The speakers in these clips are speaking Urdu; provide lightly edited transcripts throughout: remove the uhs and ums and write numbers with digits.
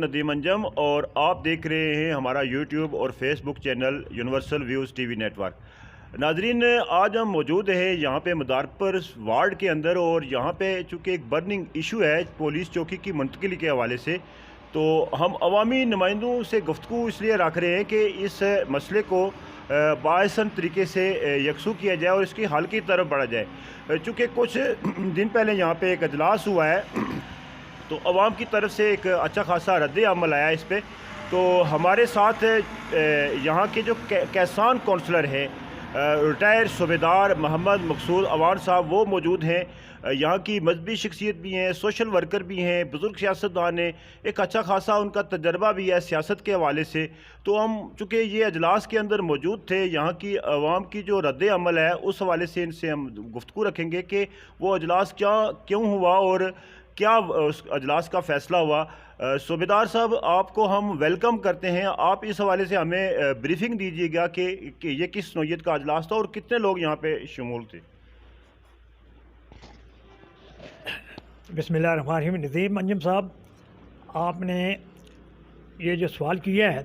ندیم انجم اور آپ دیکھ رہے ہیں ہمارا یوٹیوب اور Facebook channel Universal Views T V network. ناظرین، آج ہم موجود ہیں یہاں پہ مدارپور وارڈ کے اندر، اور یہاں پہ چونکہ ایک برننگ ایشو ہے پولیس چوکی کی منتقلی کے حوالے سے، تو ہم عوامی نمائندوں سے گفتگو اس لیے رکھ رہے ہیں کہ اس مسئلے کو بااحسن طریقے سے یکسو کیا جائے اور اس کی حل کی طرف بڑھا جائے۔ چونکہ کچھ دن پہلے یہاں پہ ایک اجلاس ہوا ہے تو عوام کی طرف سے ایک اچھا خاصا رد عمل آیا اس پہ۔ تو ہمارے ساتھ یہاں کے جو کیسان کونسلر ہیں ریٹائر صوبیدار محمد مقصود اوان صاحب، وہ موجود ہیں۔ یہاں کی مذہبی شخصیت بھی ہیں، سوشل ورکر بھی ہیں، بزرگ سیاستدان ہیں، ایک اچھا خاصا ان کا تجربہ بھی ہے سیاست کے حوالے سے۔ تو ہم چونکہ یہ اجلاس کے اندر موجود تھے، یہاں کی عوام کی جو رد عمل ہے اس حوالے سے ان سے ہم گفتگو رکھیں گے کہ وہ اجلاس کیوں ہوا اور کیا اس اجلاس کا فیصلہ ہوا۔ صوبیدار صاحب، آپ کو ہم ویلکم کرتے ہیں۔ آپ اس حوالے سے ہمیں بریفنگ دیجیے گا کہ یہ کس نوعیت کا اجلاس تھا اور کتنے لوگ یہاں پہ شمول تھے۔ بسم اللہ الرحمن الرحیم۔ ندیم انجم صاحب، آپ نے یہ جو سوال کیا ہے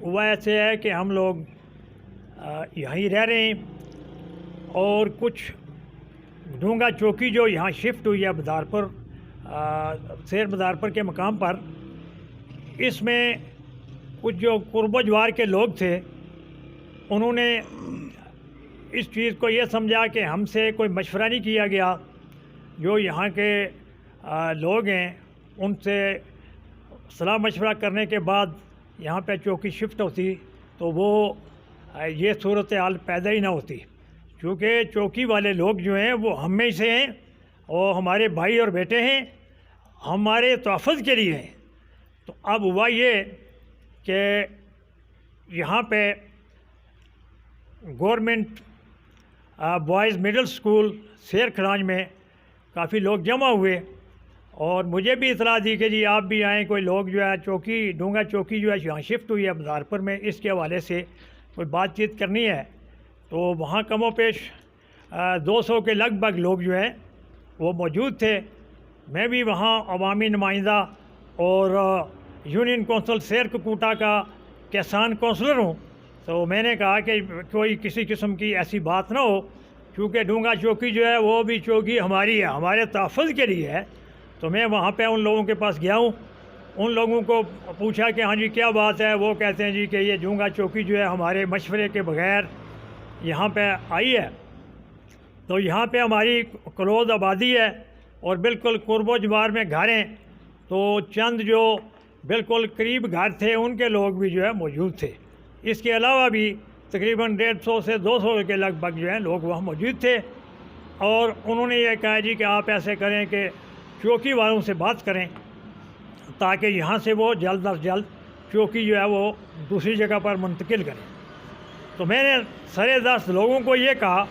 وہ ایسے ہے کہ ہم لوگ یہیں رہ رہے ہیں، اور کچھ ڈونگا چوکی جو یہاں شفٹ ہوئی ہے مدارپور، شیر مدارپور کے مقام پر، اس میں کچھ جو قرب و جوار کے لوگ تھے انہوں نے اس چیز کو یہ سمجھا کہ ہم سے کوئی مشورہ نہیں کیا گیا۔ جو یہاں کے لوگ ہیں ان سے صلاح مشورہ کرنے کے بعد یہاں پہ چوکی شفٹ ہوتی تو وہ یہ صورتحال پیدا ہی نہ ہوتی، کیونکہ چوکی والے لوگ جو ہیں وہ ہم میں سے ہیں اور ہمارے بھائی اور بیٹے ہیں، ہمارے تحفظ کے لیے ہیں۔ تو اب ہوا یہ کہ یہاں پہ گورنمنٹ بوائز مڈل اسکول شیر کھڑانج میں کافی لوگ جمع ہوئے، اور مجھے بھی اطلاع دی کہ جی آپ بھی آئیں، کوئی لوگ جو ہے چوکی ڈونگا چوکی جو ہے یہاں شفٹ ہوئی ہے مدارپور میں، اس کے حوالے سے کوئی بات چیت کرنی ہے۔ تو وہاں کم و بیش 200 کے لگ بھگ لوگ جو ہیں وہ موجود تھے۔ میں بھی وہاں عوامی نمائندہ اور یونین کونسل شیر کوٹا کا کسان کونسلر ہوں، تو میں نے کہا کہ کوئی کسی قسم کی ایسی بات نہ ہو، کیونکہ ڈونگا چوکی جو ہے وہ بھی چوکی ہماری ہے، ہمارے تحفظ کے لیے ہے۔ تو میں وہاں پہ ان لوگوں کے پاس گیا ہوں، ان لوگوں کو پوچھا کہ ہاں جی کیا بات ہے۔ وہ کہتے ہیں جی کہ یہ ڈونگا چوکی جو ہے ہمارے مشورے کے بغیر یہاں پہ آئی ہے، تو یہاں پہ ہماری کلوز آبادی ہے اور بالکل قرب و جوار میں گھر ہیں، تو چند جو بالکل قریب گھر تھے ان کے لوگ بھی جو ہے موجود تھے۔ اس کے علاوہ بھی تقریباً 150 سے 200 کے لگ بھگ جو ہیں لوگ وہاں موجود تھے، اور انہوں نے یہ کہا جی کہ آپ ایسے کریں کہ چوکی والوں سے بات کریں تاکہ یہاں سے وہ جلد از جلد چوکی جو ہے وہ دوسری جگہ پر منتقل کریں۔ تو میں نے سرے دست لوگوں کو یہ کہا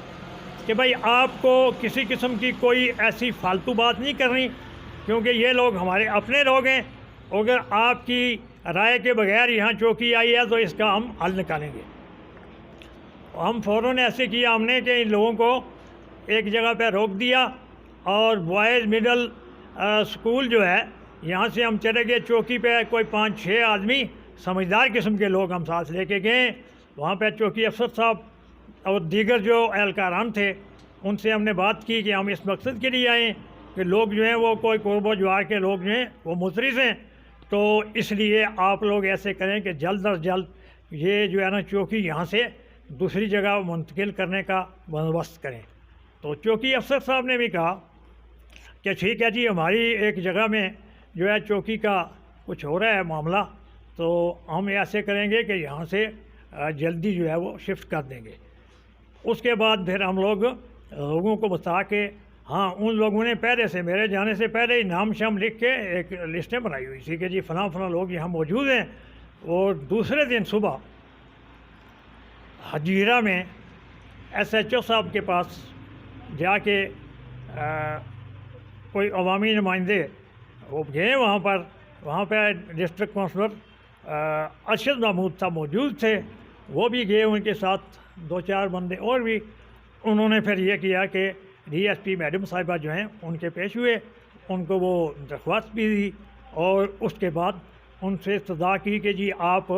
کہ بھائی آپ کو کسی قسم کی کوئی ایسی فالتو بات نہیں کرنی، کیونکہ یہ لوگ ہمارے اپنے لوگ ہیں، اگر آپ کی رائے کے بغیر یہاں چوکی آئی ہے تو اس کا ہم حل نکالیں گے۔ ہم فوراً ایسے کیا ہم نے کہ ان لوگوں کو ایک جگہ پہ روک دیا، اور بوائز مڈل اسکول جو ہے یہاں سے ہم چلے گئے چوکی پہ، کوئی 5-6 آدمی سمجھدار قسم کے لوگ ہم ساتھ لے کے گئے۔ وہاں پہ چوکی افسر صاحب اور دیگر جو اہلکاران تھے ان سے ہم نے بات کی کہ ہم اس مقصد کے لیے آئیں کہ لوگ جو ہیں وہ کوئی قرب و جوار کے لوگ جو ہیں وہ مترس ہیں، تو اس لیے آپ لوگ ایسے کریں کہ جلد از جلد یہ جو ہے نا چوکی یہاں سے دوسری جگہ منتقل کرنے کا بندوبست کریں۔ تو چوکی افسر صاحب نے بھی کہا کہ ٹھیک ہے جی، ہماری ایک جگہ میں جو ہے چوکی کا کچھ ہو رہا ہے معاملہ، تو ہم ایسے کریں گے کہ یہاں سے جلدی جو ہے وہ شفٹ کر دیں گے۔ اس کے بعد پھر ہم لوگوں کو بتا کے، ہاں ان لوگوں نے پہلے سے میرے جانے سے پہلے ہی نام شام لکھ کے ایک لسٹیں بنائی ہوئی تھی کہ جی فلاں فلاں لوگ یہاں موجود ہیں، اور دوسرے دن صبح حجیرہ میں ایس ایچ او صاحب کے پاس جا کے کوئی عوامی نمائندے وہ گئے وہاں پہ ڈسٹرکٹ کونسلر ارشد محمود صاحب موجود تھے، وہ بھی گئے، ان کے ساتھ 2-4 بندے اور بھی۔ انہوں نے پھر یہ کیا کہ ڈی ایس پی میڈم صاحبہ جو ہیں ان کے پیش ہوئے، ان کو وہ درخواست بھی دی، اور اس کے بعد ان سے استدعا کی کہ جی آپ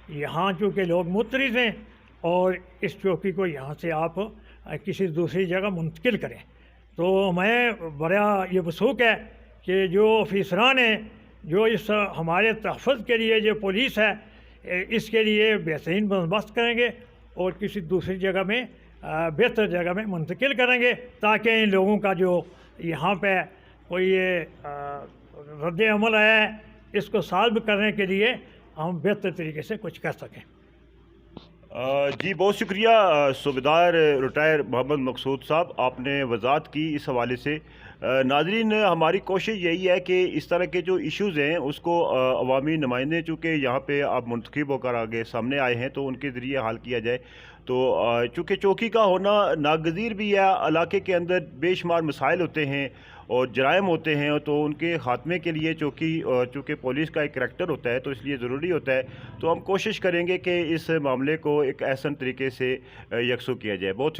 یہاں چونکہ لوگ مترز ہیں اور اس چوکی کو یہاں سے آپ کسی دوسری جگہ منتقل کریں. تو میں بڑا یہ وثوق ہے کہ جو افسران ہیں جو اس ہمارے تحفظ کے لیے جو پولیس ہے اس کے لیے بہترین بندوبست کریں گے اور کسی دوسری جگہ میں بہتر جگہ میں منتقل کریں گے تاکہ ان لوگوں کا جو یہاں پہ کوئی رد عمل ہے اس کو سالو کرنے کے لیے ہم بہتر طریقے سے کچھ کر سکیں. جی بہت شکریہ صوبیدار ریٹائر محمد مقصود صاحب، آپ نے وضاحت کی اس حوالے سے. ناظرین، ہماری کوشش یہی ہے کہ اس طرح کے جو ایشوز ہیں اس کو عوامی نمائندے چونکہ یہاں پہ آپ منتخب ہو کر آگے سامنے آئے ہیں تو ان کے ذریعے حل کیا جائے. تو چونکہ چوکی کا ہونا ناگزیر بھی ہے، علاقے کے اندر بے شمار مسائل ہوتے ہیں اور جرائم ہوتے ہیں، تو ان کے خاتمے کے لیے چوکی چونکہ پولیس کا ایک کریکٹر ہوتا ہے تو اس لیے ضروری ہوتا ہے. تو ہم کوشش کریں گے کہ اس معاملے کو ایک احسن طریقے سے یکسو کیا جائے. بہت